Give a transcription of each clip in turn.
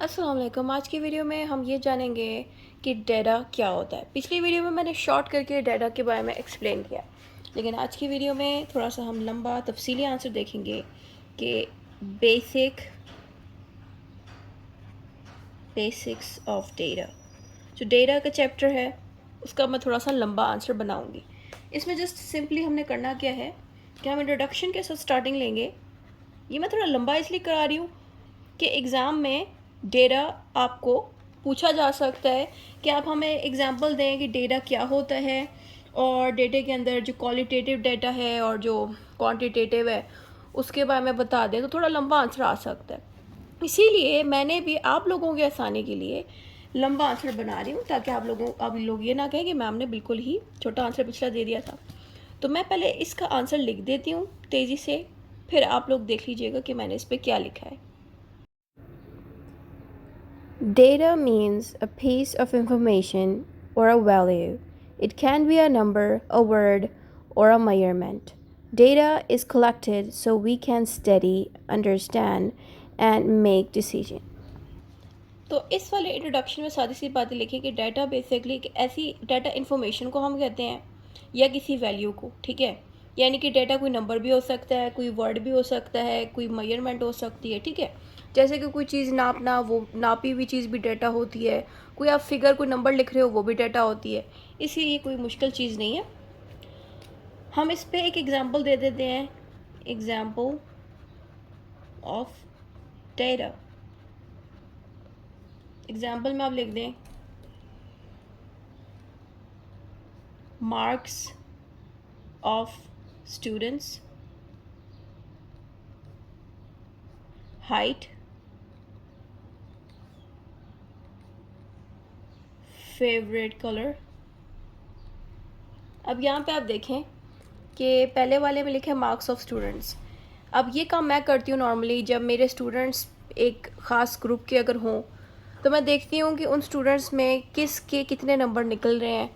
अस्सलाम वालेकुम। आज की वीडियो में हम ये जानेंगे कि डेटा क्या होता है। पिछली वीडियो में मैंने शॉर्ट करके डेटा के बारे में एक्सप्लेन किया, लेकिन आज की वीडियो में थोड़ा सा हम लंबा तफसीली आंसर देखेंगे कि बेसिक्स ऑफ डेटा। जो डेटा का चैप्टर है उसका मैं थोड़ा सा लंबा आंसर बनाऊंगी। इसमें जस्ट सिंपली हमने करना क्या है कि हम इंट्रोडक्शन के साथ स्टार्टिंग लेंगे। ये मैं थोड़ा लंबा इसलिए करा रही हूँ कि एग्ज़ाम में डेटा आपको पूछा जा सकता है कि आप हमें एग्जांपल दें कि डेटा क्या होता है, और डेटा के अंदर जो क्वालिटेटिव डेटा है और जो क्वांटिटेटिव है उसके बारे में बता दें, तो थोड़ा लंबा आंसर आ सकता है। इसीलिए मैंने भी आप लोगों के आसानी के लिए लंबा आंसर बना रही हूँ, ताकि आप लोग ये ना कहें कि मैम ने बिल्कुल ही छोटा आंसर पिछला दे दिया था। तो मैं पहले इसका आंसर लिख देती हूँ तेज़ी से, फिर आप लोग देख लीजिएगा कि मैंने इस पर क्या लिखा है। Data means a piece of information or a value. It can be a number, a word, or a measurement. Data is collected so we can study, understand, and make decisions. तो इस वाले इंट्रोडक्शन में सादी सी बातें लिखी कि data basically ऐसी data information को हम कहते हैं या किसी वैल्यू को, ठीक है। यानी कि डाटा कोई नंबर भी हो सकता है, कोई वर्ड भी हो सकता है, कोई मेजरमेंट हो सकती है, ठीक है। जैसे कि कोई चीज़ नापना, वो नापी हुई चीज़ भी डाटा होती है। कोई आप फिगर, कोई नंबर लिख रहे हो, वो भी डाटा होती है। इसलिए ये कोई मुश्किल चीज़ नहीं है। हम इस पर एक एग्ज़ाम्पल दे देते हैं, एग्ज़ाम्पल ऑफ डाटा। एग्ज़ाम्पल में आप लिख दें marks of students, height, favorite color। अब यहाँ पे आप देखें कि पहले वाले में लिखे मार्क्स ऑफ स्टूडेंट्स। अब ये काम मैं करती हूँ नॉर्मली जब मेरे स्टूडेंट्स एक ख़ास ग्रुप के अगर हों, तो मैं देखती हूँ कि उन स्टूडेंट्स में किस के कितने नंबर निकल रहे हैं।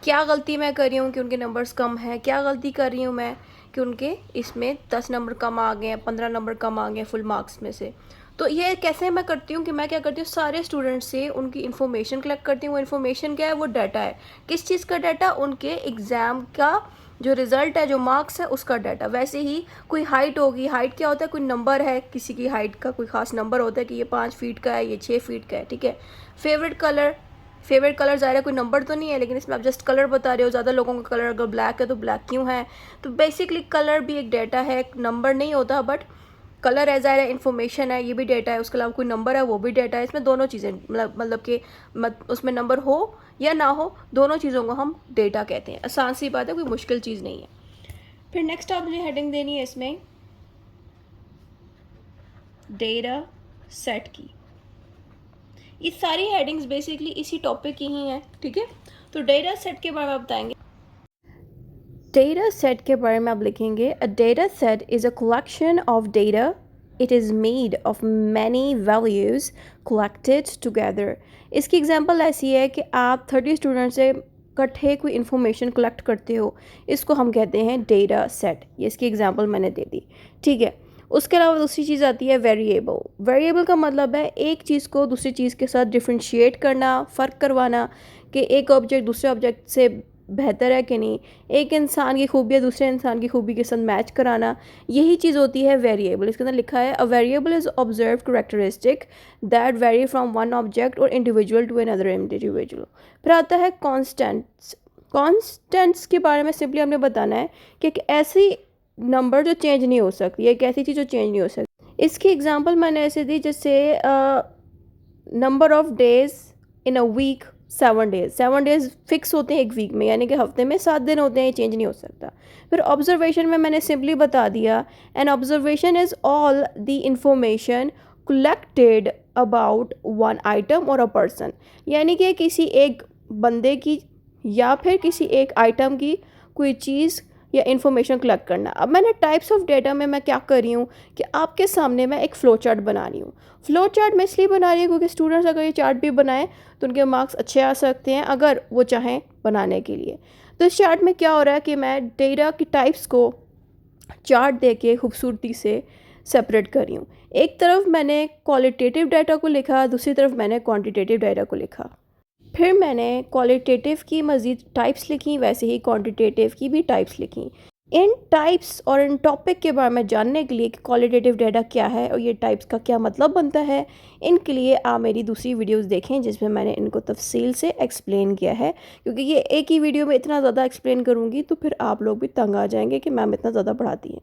क्या गलती मैं कर रही हूँ कि उनके नंबर्स कम हैं, क्या गलती कर रही हूँ मैं कि उनके इसमें 10 नंबर कम आ गए हैं, 15 नंबर कम आ गए फुल मार्क्स में से। तो ये कैसे मैं करती हूँ कि मैं क्या करती हूँ, सारे स्टूडेंट्स से उनकी इन्फॉर्मेशन कलेक्ट करती हूँ। वो इन्फॉर्मेशन क्या है, वो डाटा है। किस चीज़ का डाटा, उनके एग्ज़ाम का जो रिज़ल्ट है, जो मार्क्स है, उसका डाटा। वैसे ही कोई हाइट होगी, हाइट क्या होता है, कोई नंबर है, किसी की हाइट का कोई ख़ास नंबर होता है कि ये 5 फीट का है, ये 6 फीट का है, ठीक है। फेवरेट कलर ज़ाहिर है कोई नंबर तो नहीं है, लेकिन इसमें आप जस्ट कलर बता रहे हो। ज़्यादा लोगों का कलर अगर ब्लैक है तो ब्लैक क्यों है। तो बेसिकली कलर भी एक डाटा है, एक नंबर नहीं होता, बट कलर है, ज़ाहिर है इन्फॉर्मेशन है, ये भी डाटा है। उसके अलावा कोई नंबर है, वो भी डाटा है। इसमें दोनों चीज़ें मतलब कि उसमें नंबर हो या ना हो, दोनों चीज़ों को हम डेटा कहते हैं। आसान सी बात है, कोई मुश्किल चीज़ नहीं है। फिर नेक्स्ट आपने हेडिंग देनी है इसमें डेटा सेट की। ये सारी हेडिंग्स बेसिकली इसी टॉपिक की ही हैं, ठीक है। तो डेटा सेट के बारे में आप बताएंगे। डेटा सेट के बारे में आप लिखेंगे, a data set is a collection of data. It is made of many values collected together. इसकी एग्जांपल ऐसी है कि आप 30 स्टूडेंट से इकट्ठे कोई इन्फॉर्मेशन कलेक्ट करते हो, इसको हम कहते हैं डेटा सेट। ये इसकी एग्जांपल मैंने दे दी, ठीक है। उसके अलावा दूसरी चीज़ आती है वेरिएबल। वेरिएबल का मतलब है एक चीज़ को दूसरी चीज़ के साथ डिफ्रेंशिएट करना, फ़र्क करवाना कि एक ऑब्जेक्ट दूसरे ऑब्जेक्ट से बेहतर है कि नहीं, एक इंसान की खूबियाँ दूसरे इंसान की खूबी के साथ मैच कराना, यही चीज़ होती है वेरिएबल। इसके अंदर लिखा है, a variable is observe characteristic that very from one object और इंडिविजुअल टू अनदर इंडिविजुअल। फिर आता है कॉन्स्टेंट्स। कॉन्स्टेंट्स के बारे में सिंपली हमने बताना है कि एक ऐसी नंबर जो चेंज नहीं हो सकती, एक ऐसी चीज़ जो चेंज नहीं हो सकती। इसकी एग्जांपल मैंने ऐसे दी, जैसे number of days in a week 7 days. 7 days fix होते हैं एक वीक में, यानी कि हफ्ते में 7 दिन होते हैं, ये चेंज नहीं हो सकता। फिर ऑब्जर्वेशन में मैंने सिंपली बता दिया, an observation is all the information collected about one item और अ पर्सन। यानी कि किसी एक बंदे की या फिर किसी एक आइटम की कोई चीज़ या इन्फॉर्मेशन कलेक्ट करना। अब मैंने टाइप्स ऑफ डेटा में मैं क्या कर रही हूँ कि आपके सामने मैं एक फ़्लो चार्ट बना रही हूँ। फ़्लो चार्ट मैं इसलिए बना रही हूँ क्योंकि स्टूडेंट्स अगर ये चार्ट भी बनाएं तो उनके मार्क्स अच्छे आ सकते हैं अगर वो चाहें बनाने के लिए। तो इस चार्ट में क्या हो रहा है कि मैं डेटा की टाइप्स को चार्ट दे के खूबसूरती से सेपरेट कर रही हूँ। एक तरफ मैंने क्वालिटेटिव डाटा को लिखा, दूसरी तरफ मैंने क्वांटिटेटिव डाटा को लिखा। फिर मैंने क्वालिटेटिव की मज़ीद टाइप्स लिखी, वैसे ही क्वांटिटेटिव की भी टाइप्स लिखी। इन टाइप्स और इन टॉपिक के बारे में जानने के लिए कि क्वालिटेटिव डाटा क्या है और ये टाइप्स का क्या मतलब बनता है, इनके लिए आप मेरी दूसरी वीडियोस देखें जिसमें मैंने इनको तफसील से एक्सप्लेन किया है, क्योंकि ये एक ही वीडियो में इतना ज़्यादा एक्सप्लेन करूँगी तो फिर आप लोग भी तंग आ जाएंगे कि मैम इतना ज़्यादा पढ़ाती हैं।